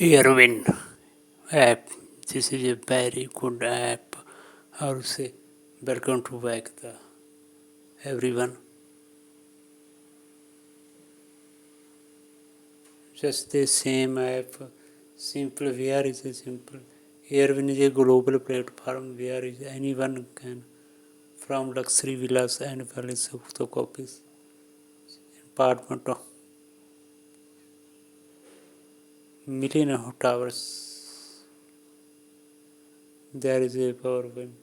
Airwin app. This is a very good app. How to say? Welcome to back the everyone. Just the same app. Simple. Where is a simple? Airwin is a global platform where is anyone can, from luxury villas and palace to copies, apartment to million of towers. There is a power wind.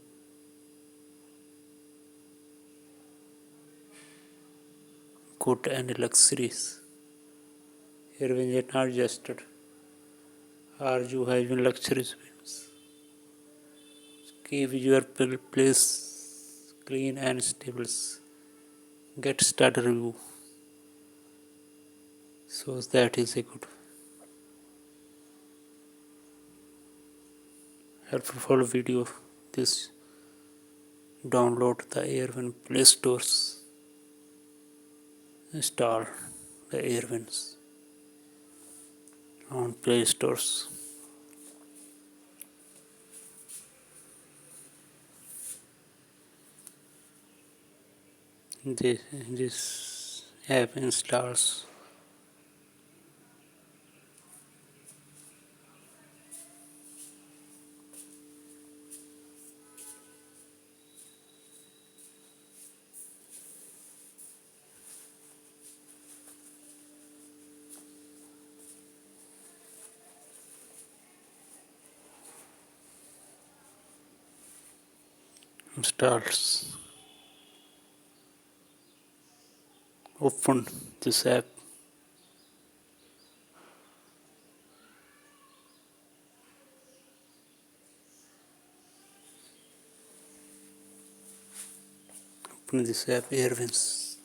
Good and luxuries. Airwin is not just or you have luxuries. Keep your place clean and stable. Get started review. So that is a good helpful video. This download the Airwin Play Stores. Install the Airwins on Play Stores. This app installs open this app. Open this app Airwins.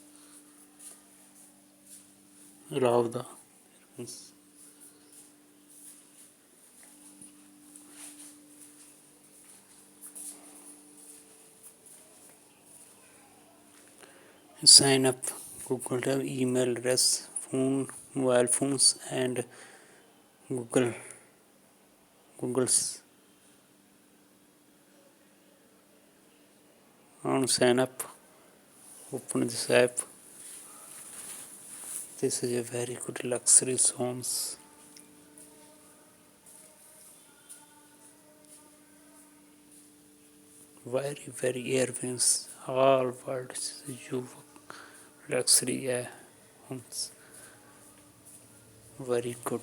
Allow the Airwins. Sign up. Google Drive, email address, phone, mobile phones, and Google's on sign up. Open this app. This is a very good luxury homes. Very Airwins. All worlds you luxury homes. Very good.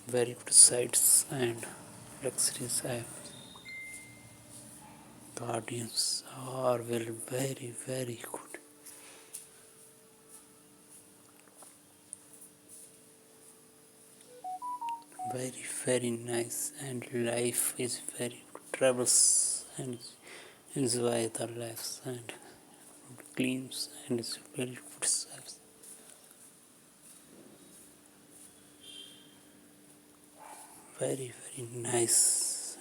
Very good sites and luxuries guardians are very good. Very nice, and life is very good. Travels and enjoy the lives and cleans and it's very good service. Very nice.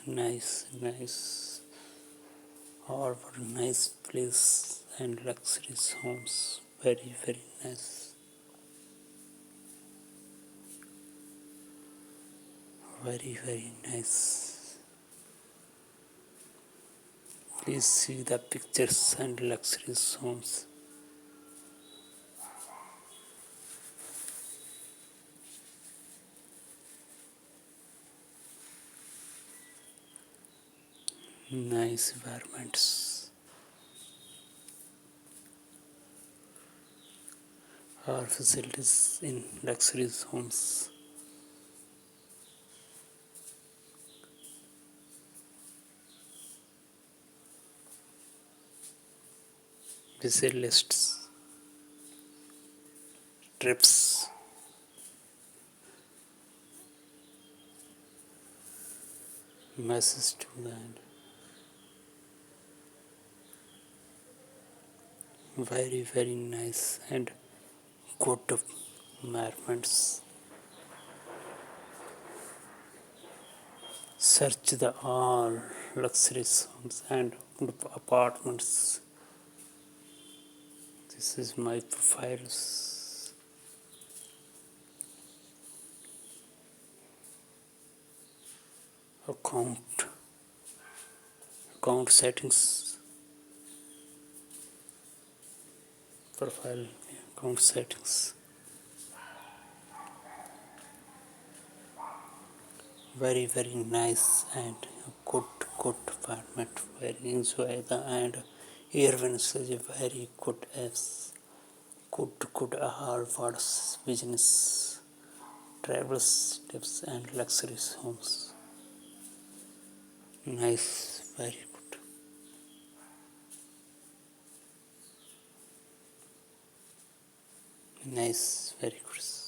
All for nice place and luxurious homes. Very nice. Very nice. Please see the pictures and luxurious homes. Nice environments. All facilities in luxurious homes. Visit lists, trips, message to the end. Very nice and good environments. Search the all luxurious homes and apartments. This is my profiles. Account settings. Profile account settings. Very nice and good format. Very enjoy the and Airwinds is a very good apps. Good all for business, travels, tips and luxury homes. Nice, very good. Nice, very good.